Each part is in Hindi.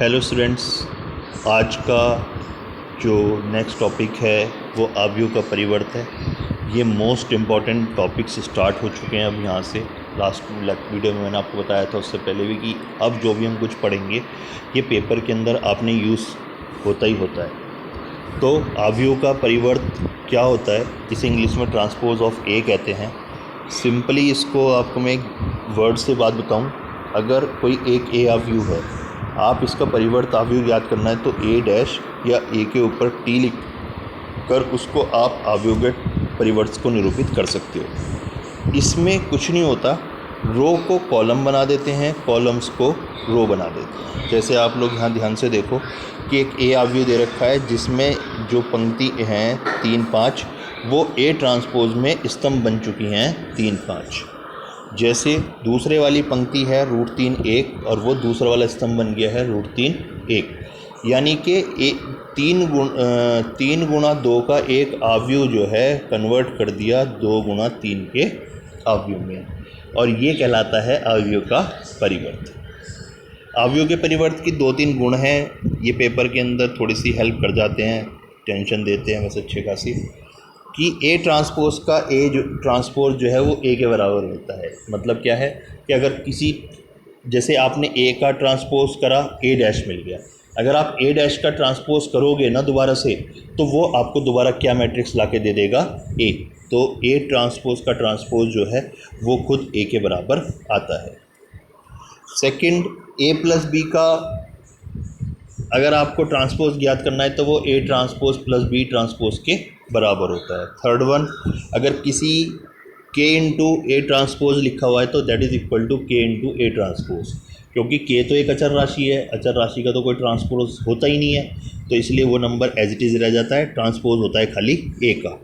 हेलो स्टूडेंट्स, आज का जो नेक्स्ट टॉपिक है वो आव्यूह का परिवर्त है। ये मोस्ट इम्पॉर्टेंट टॉपिक्स स्टार्ट हो चुके हैं अब यहाँ से। लास्ट वीडियो में मैंने आपको बताया था उससे पहले भी कि अब जो भी हम कुछ पढ़ेंगे ये पेपर के अंदर आपने यूज़ होता ही होता है। तो आव्यूह का परिवर्त क्या होता है, इसे इंग्लिश में ट्रांसपोज ऑफ ए कहते हैं। सिंपली इसको आपको मैं एक वर्ड से बात बताऊँ, अगर कोई एक ए आव्यूह है, आप इसका परिवर्त आव्यूह याद करना है तो ए डैश या ए के ऊपर टी लिख कर उसको आप आव्यूह के परिवर्त को निरूपित कर सकते हो। इसमें कुछ नहीं होता, रो को कॉलम बना देते हैं, कॉलम्स को रो बना देते हैं। जैसे आप लोग यहाँ ध्यान से देखो कि एक ए आव्यूह दे रखा है जिसमें जो पंक्ति हैं 3 5 वो ए ट्रांसपोज में स्तंभ बन चुकी हैं 3 5। जैसे दूसरे वाली पंक्ति है √3 1 और वो दूसरा वाला स्तंभ बन गया है √3 1, यानी कि 3 गुणा 2 का एक आव्यूह जो है कन्वर्ट कर दिया 2 गुणा 3 के आव्यूह में, और ये कहलाता है आव्यूह का परिवर्त। आव्यूह के परिवर्त की 2-3 गुण हैं, ये पेपर के अंदर थोड़ी सी हेल्प कर जाते हैं, टेंशन देते हैं वैसे अच्छे खासी, कि ए ट्रांसपोज का ए जो ट्रांसपोज जो है वो ए के बराबर होता है। मतलब क्या है कि अगर किसी, जैसे आपने ए का ट्रांसपोज करा, ए डैश मिल गया, अगर आप ए डैश का ट्रांसपोज करोगे ना दोबारा से, तो वो आपको दोबारा क्या मैट्रिक्स ला के दे देगा, ए। तो ए ट्रांसपोज का ट्रांसपोज जो है वो खुद ए के बराबर आता है। सेकंड, ए प्लस बी का अगर आपको ट्रांसपोज ज्ञात करना है तो वो A transpose plus B transpose के बराबर होता है। थर्ड वन, अगर किसी के इंटू ए ट्रांसपोज लिखा हुआ है तो दैट इज़ इक्वल टू के इंटू ए ट्रांसपोज, क्योंकि के तो एक अचर राशि है, अचर राशि का तो कोई ट्रांसपोज होता ही नहीं है, तो इसलिए वो नंबर एज इट इज़ रह जाता है, ट्रांसपोज होता है खाली ए का।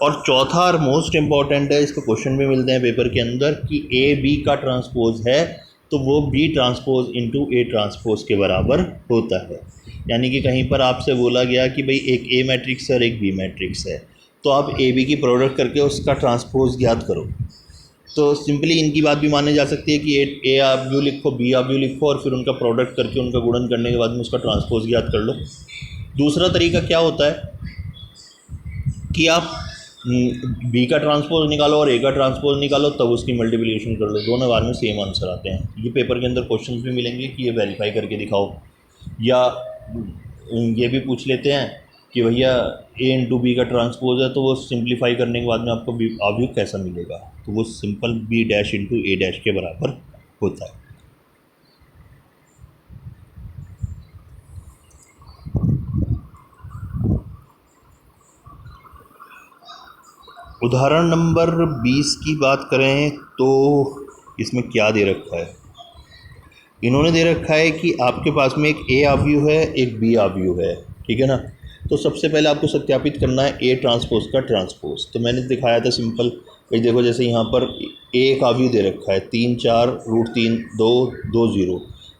और चौथा और मोस्ट इम्पॉर्टेंट है, इसको क्वेश्चन भी मिलते हैं पेपर के अंदर, कि ए बी का ट्रांसपोज है तो वो B transpose into A transpose के बराबर होता है। यानी कि कहीं पर आपसे बोला गया कि भाई एक ए मैट्रिक्स है और एक बी मैट्रिक्स है, तो आप ए बी की प्रोडक्ट करके उसका ट्रांसपोज ज्ञात करो। तो सिंपली इनकी बात भी मानी जा सकती है कि ए आव्यूह लिखो, बी आव्यूह लिखो और फिर उनका प्रोडक्ट करके उनका गुणन करने के बाद में उसका ट्रांसपोज ज्ञात कर लो। दूसरा तरीका क्या होता है कि आप बी का ट्रांसपोज निकालो और ए का ट्रांसपोज निकालो, तब उसकी मल्टीप्लिकेशन कर लो, दोनों बार में सेम आंसर आते हैं। ये पेपर के अंदर क्वेश्चंस भी मिलेंगे कि ये वेरीफाई करके दिखाओ, या ये भी पूछ लेते हैं कि भैया ए इंटू बी का ट्रांसपोज है तो वो सिंप्लीफाई करने के बाद में आपको आव्यूह कैसा मिलेगा, तो वो simple B dash into A dash के बराबर होता है। उदाहरण नंबर 20 की बात करें तो इसमें क्या दे रखा है, इन्होंने दे रखा है कि आपके पास में एक ए आव्यूह है, एक बी आव्यूह है, ठीक है ना। तो सबसे पहले आपको सत्यापित करना है ए ट्रांसपोज का ट्रांसपोज। तो मैंने दिखाया था सिंपल, भाई देखो जैसे यहाँ पर एक आव्यूह दे रखा है 3 4 √3 2 2 0,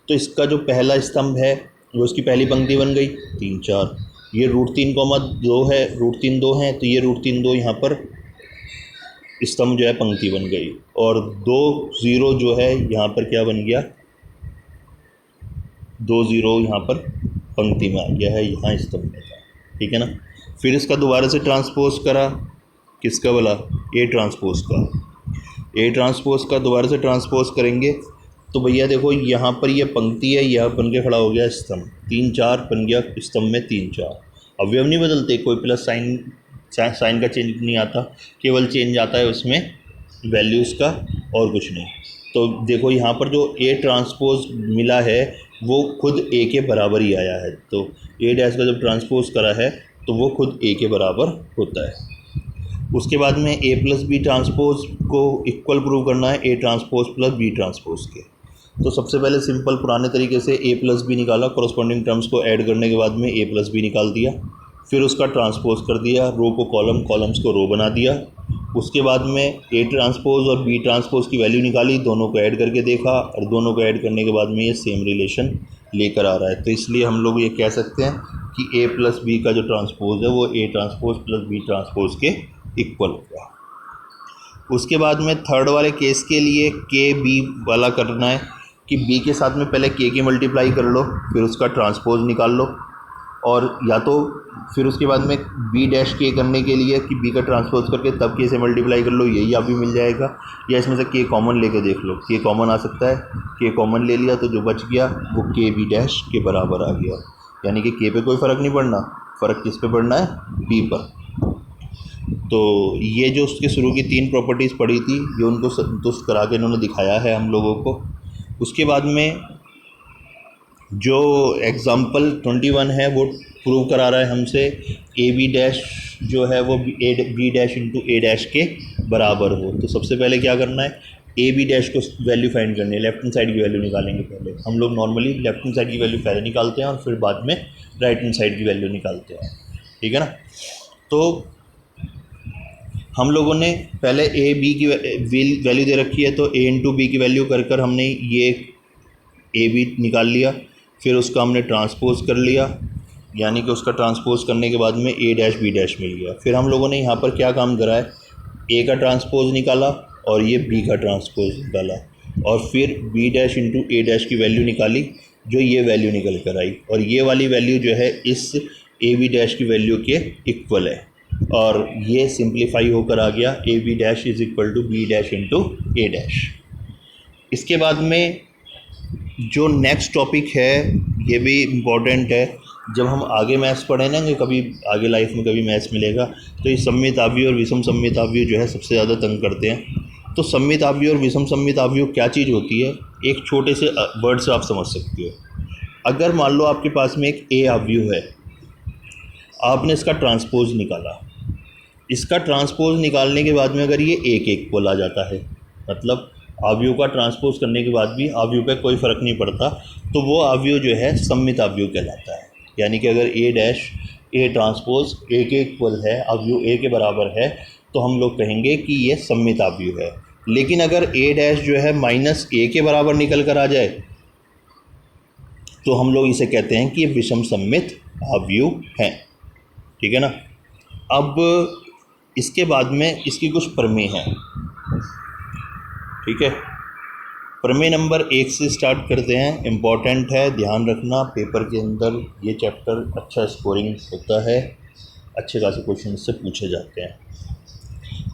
तो इसका जो पहला स्तंभ है वो उसकी पहली पंक्ति बन गई 3 4, ये √3 2 है, √3 2 है, तो ये √3 2 यहाँ पर स्तंभ जो है पंक्ति बन गई, और 2 0 जो है यहाँ पर क्या बन गया, 2 0 यहाँ पर पंक्ति में आ गया है, यहाँ स्तंभ में था, ठीक है ना। फिर इसका दोबारा से ट्रांसपोज करा, किसका बोला, ए ट्रांसपोज का। ए ट्रांसपोज का दोबारा से ट्रांसपोज करेंगे तो भैया देखो यहाँ पर ये पंक्ति है, यह बन के खड़ा हो गया स्तंभ, 3 4 बन गया स्तंभ में 3 4। अवयव नहीं बदलते, कोई प्लस साइन का चेंज नहीं आता, केवल चेंज आता है उसमें वैल्यूज़ का और कुछ नहीं। तो देखो यहाँ पर जो ए ट्रांसपोज मिला है वो खुद ए के बराबर ही आया है, तो ए डैश का जब ट्रांसपोज करा है तो वो खुद ए के बराबर होता है। उसके बाद में ए प्लस बी ट्रांसपोज को इक्वल प्रूव करना है A transpose plus B transpose के। तो सबसे पहले सिंपल पुराने तरीके से ए प्लस बी निकाला, कॉरस्पॉन्डिंग टर्म्स को ऐड करने के बाद में ए प्लस बी निकाल दिया, फिर उसका ट्रांसपोज कर दिया, रो को कॉलम, कॉलम्स को रो बना दिया। उसके बाद में ए ट्रांसपोज और बी ट्रांसपोज की वैल्यू निकाली, दोनों को ऐड करके देखा, और दोनों को ऐड करने के बाद में ये सेम रिलेशन लेकर आ रहा है। तो इसलिए हम लोग ये कह सकते हैं कि ए प्लस बी का जो ट्रांसपोज है वो A transpose plus B transpose के इक्वल होगा। उसके बाद में थर्ड वाले केस के लिए के बी वाला करना है कि बी के साथ में पहले के की मल्टीप्लाई कर लो, फिर उसका ट्रांसपोज निकाल लो, और या तो फिर उसके बाद में बी डैश के करने के लिए कि बी का ट्रांसपोज करके तब के से मल्टीप्लाई कर लो, यही आप भी मिल जाएगा। या इसमें से के कॉमन लेके देख लो, के कॉमन आ सकता है, के कॉमन ले लिया तो जो बच गया वो के बी डैश के बराबर आ गया। यानी कि के पे कोई फ़र्क नहीं पड़ना, फ़र्क किस पे पड़ना है, बी पर। तो ये जो उसके शुरू की 3 प्रॉपर्टीज़ पड़ी थी ये उनको संतुष्ट करा के इन्होंने दिखाया है हम लोगों को। उसके बाद में जो एग्ज़ाम्पल 21 है वो प्रूव करा रहा है हमसे ए बी डैश जो है वो B dash into A dash के बराबर हो। तो सबसे पहले क्या करना है, ए बी डैश को वैल्यू फाइंड करनी है, लेफ्ट हैंड साइड की वैल्यू निकालेंगे। पहले हम लोग नॉर्मली लेफ्ट हैंड साइड की वैल्यू पहले निकालते हैं और फिर बाद में राइट हैंड साइड की वैल्यू निकालते हैं, ठीक है ना। तो हम लोगों ने पहले ए बी की वैल्यू दे रखी है, तो ए इंटू बी की वैल्यू कर हमने ये ए बी निकाल लिया, फिर उसका हमने ट्रांसपोज कर लिया, यानी कि उसका ट्रांसपोज करने के बाद में ए डैश बी डैश मिल गया। फिर हम लोगों ने यहाँ पर क्या काम करा है, ए का ट्रांसपोज निकाला और ये बी का ट्रांसपोज निकाला, और फिर B dash into A dash की वैल्यू निकाली, जो ये वैल्यू निकल कर आई, और ये वाली वैल्यू जो है इस ए बी डैश की वैल्यू के इक्वल है, और ये सिंप्लीफाई होकर आ गया A B dash is equal to B dash into A dash. इसके बाद में जो नेक्स्ट टॉपिक है ये भी इम्पॉर्टेंट है। जब हम आगे मैथ्स पढ़ेंगे, कभी आगे लाइफ में कभी मैथ्स मिलेगा, तो ये सममित आव्यूह और विषम सममित आव्यूह जो है सबसे ज़्यादा तंग करते हैं। तो सममित आव्यूह और विषम सममित आव्यूह क्या चीज़ होती है, एक छोटे से वर्ड से आप समझ सकते हो। अगर मान लो आपके पास में एक ए आव्यूह है, आपने इसका ट्रांसपोज निकाला, इसका ट्रांसपोज निकालने के बाद में अगर ये एक इक्वल आ जाता है, मतलब आव्यूह का ट्रांसपोज करने के बाद भी आव्यूह पे कोई फ़र्क नहीं पड़ता, तो वो आव्यूह जो है सममित आव्यूह कहलाता है। यानी कि अगर ए डैश ए ट्रांसपोज ए के इक्वल है, आव्यूह ए के बराबर है, तो हम लोग कहेंगे कि ये सममित आव्यूह है। लेकिन अगर ए डैश जो है माइनस ए के बराबर निकल कर आ जाए, तो हम लोग इसे कहते हैं कि ये विषम सममित आव्यूह हैं, ठीक है ना। अब इसके बाद में इसकी कुछ प्रमेय हैं, ठीक है। प्रमेय नंबर 1 से स्टार्ट करते हैं, इम्पॉर्टेंट है, ध्यान रखना, पेपर के अंदर ये चैप्टर अच्छा स्कोरिंग होता है, अच्छे खासे क्वेश्चन से पूछे जाते हैं।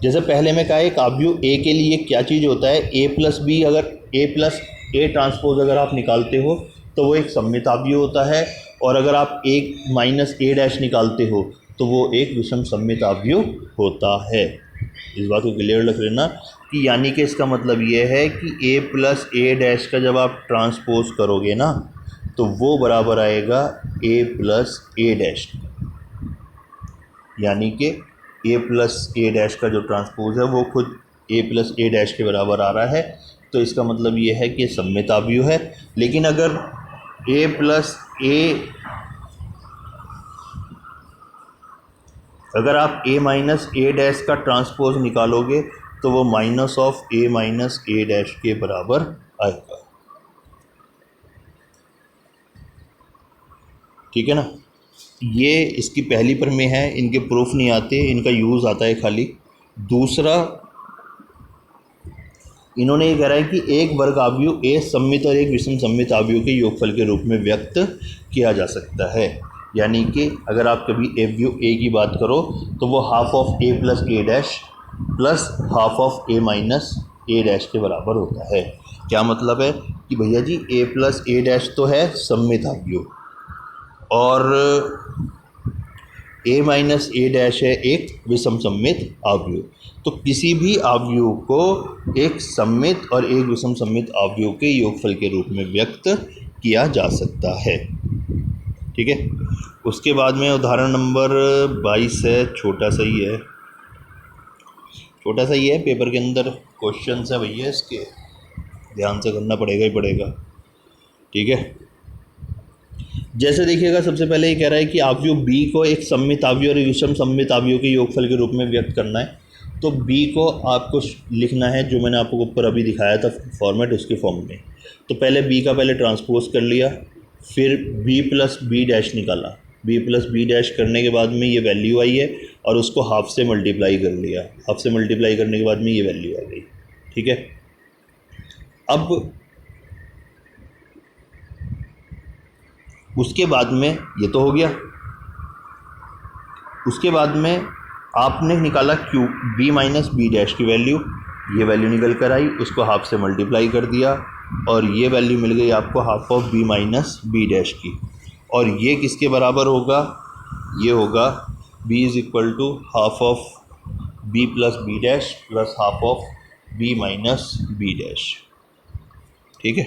जैसे पहले मैं कहा, एक आव्यूह ए के लिए क्या चीज़ होता है, ए प्लस बी, अगर ए प्लस ए ट्रांसपोज अगर आप निकालते हो तो वो एक सममित आव्यूह होता है, और अगर आप एक माइनस ए डैश निकालते हो तो वो एक विषम सममित आव्यूह होता है। इस बात को क्लियर रख लेना कि यानी कि इसका मतलब ये है कि ए प्लस ए डैश का जब आप ट्रांसपोज करोगे ना, तो वो बराबर आएगा ए प्लस ए डैश, यानी कि ए प्लस ए डैश का जो ट्रांसपोज है वो खुद ए प्लस ए डैश के बराबर आ रहा है। तो इसका मतलब ये है कि सममित आव्यूह है। लेकिन अगर ए प्लस ए, अगर आप ए माइनस ए डैश का ट्रांसपोज निकालोगे तो वो minus of A minus A dash के बराबर आएगा, ठीक है ना। ये इसकी पहली प्रमेय है, इनके प्रूफ नहीं आते, इनका यूज़ आता है खाली। दूसरा, इन्होंने ये कह रहा है कि एक वर्ग आव्यूह ए सममित और एक विषम सममित आव्यूह के योगफल के रूप में व्यक्त किया जा सकता है। यानी कि अगर आप कभी आव्यूह ए की बात करो तो वो half of A plus A dash plus half of A minus A dash के बराबर होता है। क्या मतलब है कि भैया जी ए प्लस ए डैश तो है सममित आव्यूह, और ए माइनस ए डैश है एक विषम सममित आव्यूह। तो किसी भी आव्यूह को एक सममित और एक विषम सममित आव्यूह के योगफल के रूप में व्यक्त किया जा सकता है, ठीक है। उसके बाद में उदाहरण नंबर 22 है, छोटा सा ही है, छोटा सा ही है, पेपर के अंदर क्वेश्चन है भैया, इसके ध्यान से करना पड़ेगा ही पड़ेगा, ठीक है। जैसे देखिएगा, सबसे पहले ये कह रहा है कि आव्यूह बी को एक सममित आव्यूह और विषम सममित आव्यूह के योगफल के रूप में व्यक्त करना है। तो बी को आपको लिखना है, जो मैंने आपको ऊपर अभी दिखाया था फॉर्मेट, उसके फॉर्म में। तो पहले बी का पहले ट्रांसपोज कर लिया, फिर बी प्लस बी डैश निकाला, बी प्लस बी डैश करने के बाद में ये वैल्यू आई है, और उसको हाफ से मल्टीप्लाई कर लिया, हाफ से मल्टीप्लाई करने के बाद में ये वैल्यू आ गई, ठीक है। अब उसके बाद में ये तो हो गया, उसके बाद में आपने निकाला Q B minus B dash की वैल्यू, ये वैल्यू निकल कर आई, उसको हाफ से मल्टीप्लाई कर दिया और ये वैल्यू मिल गई आपको half of B minus B dash की। और ये किसके बराबर होगा, ये होगा b is equal to half of b plus B dash plus half of b minus B dash. ठीक है,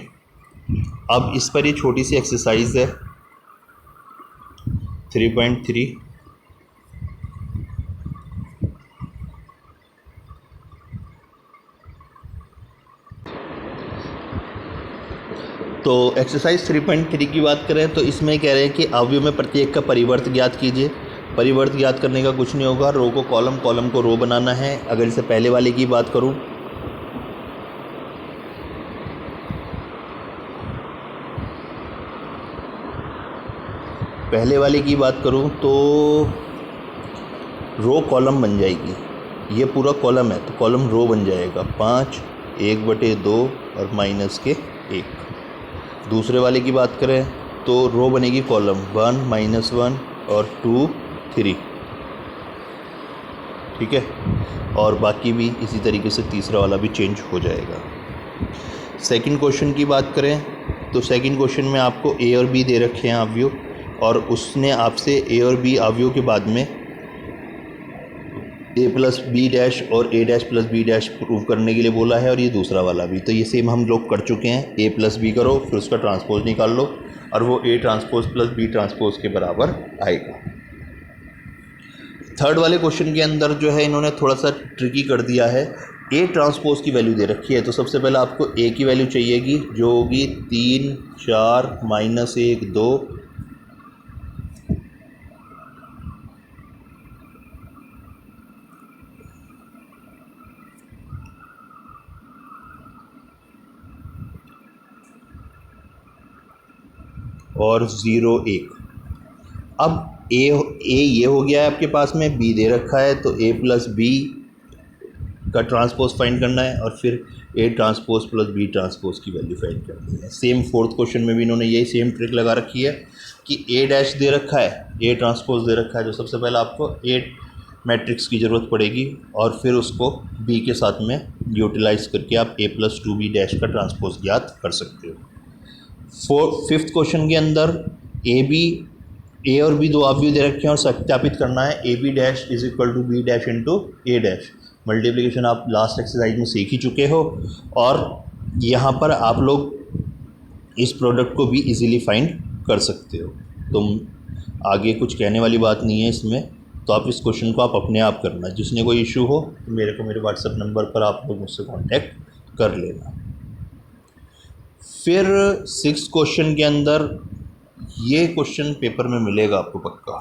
अब इस पर ये छोटी सी एक्सरसाइज है 3.3। तो एक्सरसाइज 3.3 की बात करें तो इसमें कह रहे हैं कि अवयव में प्रत्येक का परिवर्त ज्ञात कीजिए। परिवर्त ज्ञात करने का कुछ नहीं होगा, रो को कॉलम, कॉलम को रो बनाना है। अगर इसे पहले वाले की बात करूं, पहले वाले की बात करूं तो रो कॉलम बन जाएगी, ये पूरा कॉलम है तो कॉलम रो बन जाएगा 5, 1/2 और माइनस के 1। दूसरे वाले की बात करें तो रो बनेगी कॉलम 1, -1 और 2, 3। ठीक है, और बाकी भी इसी तरीके से तीसरा वाला भी चेंज हो जाएगा। सेकंड क्वेश्चन की बात करें तो सेकंड क्वेश्चन में आपको ए और बी दे रखे हैं अवयव, और उसने आपसे ए और बी अवयव के बाद में ए प्लस बी डैश और A dash plus B dash prove करने के लिए बोला है, और ये दूसरा वाला भी। तो ये सेम हम लोग कर चुके हैं, ए प्लस बी करो फिर उसका ट्रांसपोज निकाल लो और वो A transpose plus B transpose के बराबर आएगा। थर्ड वाले क्वेश्चन के अंदर जो है इन्होंने थोड़ा सा ट्रिकी कर दिया है। ए ट्रांसपोज की वैल्यू दे रखी है, तो सबसे पहले आपको ए की वैल्यू चाहिएगी जो होगी 3, 4, -1, 2 और 0, 1। अब ए ये हो गया है आपके पास में, बी दे रखा है तो ए प्लस बी का ट्रांसपोज फाइंड करना है और फिर A transpose plus B transpose की वैल्यू फाइंड करनी है। सेम फोर्थ क्वेश्चन में भी इन्होंने यही सेम ट्रिक लगा रखी है कि ए डैश दे रखा है, ए ट्रांसपोज दे रखा है, जो सबसे पहले आपको ए मैट्रिक्स की ज़रूरत पड़ेगी और फिर उसको बी के साथ में यूटिलाइज करके आप ए प्लस 2b डैश का ट्रांसपोज ज्ञात कर सकते हो। फिफ्थ क्वेश्चन के अंदर ए और बी दो अवयव दे रखे हैं और सत्यापित करना है A B dash is equal to B dash into A dash. Multiplication आप लास्ट एक्सरसाइज में सीख ही चुके हो और यहाँ पर आप लोग इस प्रोडक्ट को भी इजीली फाइंड कर सकते हो। तुम आगे कुछ कहने वाली बात नहीं है इसमें, तो आप इस क्वेश्चन को आप अपने आप करना। जिसने कोई इशू हो तो मेरे व्हाट्सएप नंबर पर आप लोग मुझसे कांटेक्ट कर लेना। फिर सिक्स क्वेश्चन के अंदर ये क्वेश्चन पेपर में मिलेगा आपको पक्का।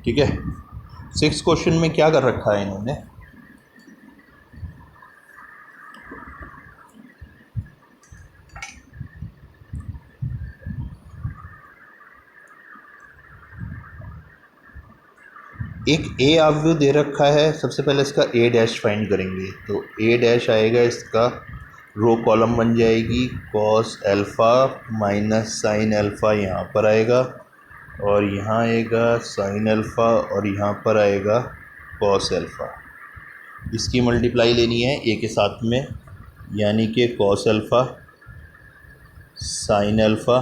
ठीक है, सिक्स क्वेश्चन में क्या कर रखा है इन्होंने, एक ए अवयव दे रखा है। सबसे पहले इसका ए डैश फाइंड करेंगे, तो ए डैश आएगा इसका, रो कॉलम बन जाएगी cos alpha minus sine alpha, यहाँ पर आएगा और यहाँ आएगा साइन अल्फ़ा और यहाँ पर आएगा कॉस अल्फ़ा। इसकी मल्टीप्लाई लेनी है ए के साथ में, यानी कि cos alpha sine alpha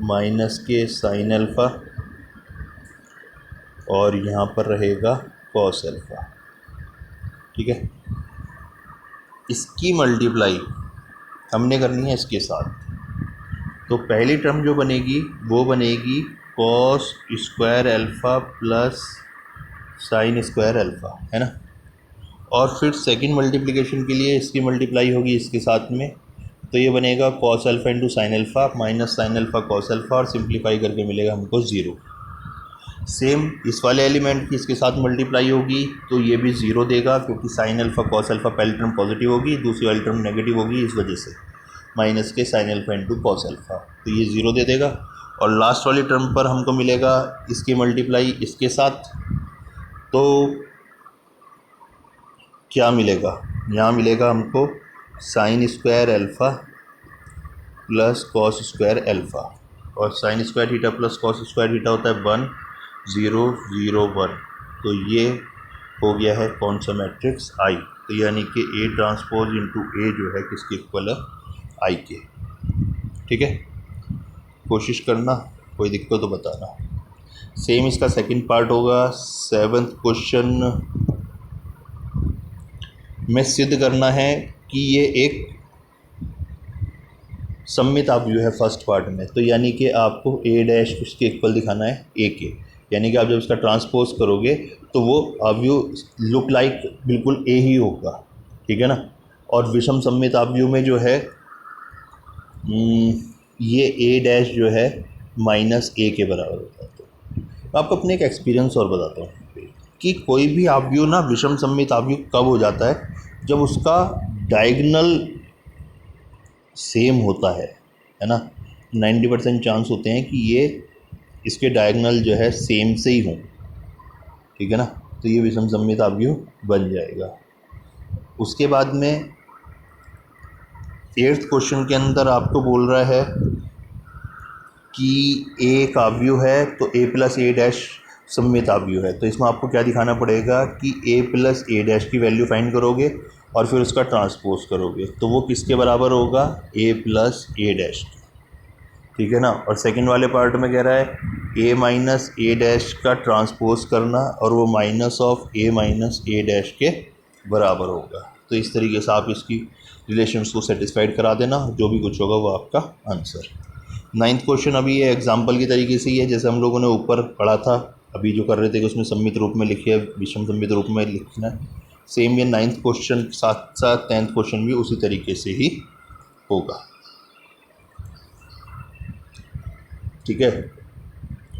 minus के साइन अल्फ़ा और यहाँ पर रहेगा कॉस अल्फ़ा। ठीक है, इसकी मल्टीप्लाई हमने करनी है इसके साथ। तो पहली टर्म जो बनेगी वो बनेगी cos square alpha plus sign square alpha, है ना। और फिर सेकंड मल्टीप्लिकेशन के लिए इसकी मल्टीप्लाई होगी इसके साथ में, तो ये बनेगा cos alpha into sine alpha minus sine alpha cos alpha और सिंप्लीफाई करके मिलेगा हमको 0। सेम इस वाले एलिमेंट की इसके साथ मल्टीप्लाई होगी तो ये भी 0 देगा, क्योंकि साइन अल्फ़ा कॉस अल्फ़ा पहली टर्म पॉजिटिव होगी, दूसरी वाली टर्म नेगेटिव होगी, इस वजह से माइनस के sine alpha into cos alpha, तो ये 0 दे देगा। और लास्ट वाली टर्म पर हमको मिलेगा इसकी मल्टीप्लाई इसके साथ, तो क्या मिलेगा, यहाँ मिलेगा हमको sine square alpha plus cos square alpha, और sine square theta plus cos square theta होता है 1 0 0 1। तो ये हो गया है कौन सा मैट्रिक्स, आई। तो यानी कि ए ट्रांसपोज इंटू ए जो है किसके इक्वल है, आई के। ठीक है, कोशिश करना, कोई दिक्कत तो बताना। सेम इसका सेकंड पार्ट होगा। 7th क्वेश्चन में सिद्ध करना है कि ये एक सममित अवयव है फर्स्ट पार्ट में। तो यानी कि आपको ए डैश किसके इक्वल दिखाना है, ए के। यानी कि आप जब इसका ट्रांसपोज करोगे तो वो अवयव लुक लाइक बिल्कुल ए ही होगा। ठीक है ना। और विषम सममित अवयव में जो है ये ए डैश जो है माइनस ए के बराबर होता है। तो आपको अपने एक एक्सपीरियंस और बताता हूँ कि कोई भी अवयव ना विषम सममित अवयव कब हो जाता है, जब उसका डायगोनल सेम होता है ना। 90% चांस होते हैं कि ये इसके डायगोनल जो है सेम से ही हों। ठीक है ना। तो ये विषम सममित अवयव बन जाएगा। उसके बाद में 8th क्वेश्चन के अंदर आपको बोल रहा है कि ए एक अवयव है तो ए प्लस ए डैश सममित अवयव है। तो इसमें आपको क्या दिखाना पड़ेगा कि ए प्लस ए डैश की वैल्यू फाइंड करोगे और फिर उसका ट्रांसपोज करोगे, तो वो किसके बराबर होगा, ए प्लस ए डैश। ठीक है ना। और सेकंड वाले पार्ट में कह रहा है ए माइनस ए डैश का ट्रांसपोज करना और वो minus of A minus A dash के बराबर होगा। तो इस तरीके से आप इसकी रिलेशंस को सेटिस्फाइड करा देना, जो भी कुछ होगा वो आपका आंसर। 9th क्वेश्चन अभी ये एग्जाम्पल की तरीके से ही है, जैसे हम लोगों ने ऊपर पढ़ा था, अभी जो कर रहे थे कि उसमें सममित रूप में लिखिए, विषम सममित रूप में लिखना है। सेम ये 9th क्वेश्चन साथ साथ 10th क्वेश्चन भी उसी तरीके से ही होगा। ठीक है।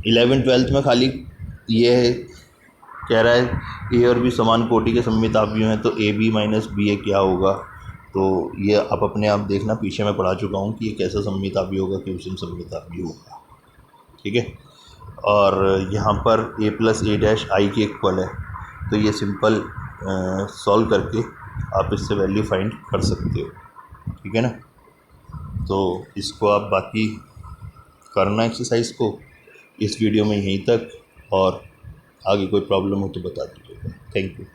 11th-12th में खाली ये कह रहा है ए और बी समान कोटि के सममित अवयव हैं, तो ए बी माइनस बी ए क्या होगा। तो ये आप अपने आप देखना, पीछे मैं पढ़ा चुका हूँ कि ये कैसा सममित अवयव होगा, कि विषम सममित अवयव होगा। ठीक है। और यहाँ पर ए प्लस ए डैश आई के इक्वल है, तो ये सिंपल सॉल्व करके आप इससे वैल्यू फाइंड कर सकते हो। ठीक है ना। तो इसको आप बाकी करना एक्सरसाइज को इस वीडियो में यहीं तक, और आगे कोई प्रॉब्लम हो तो बता दीजिएगा। Thank you.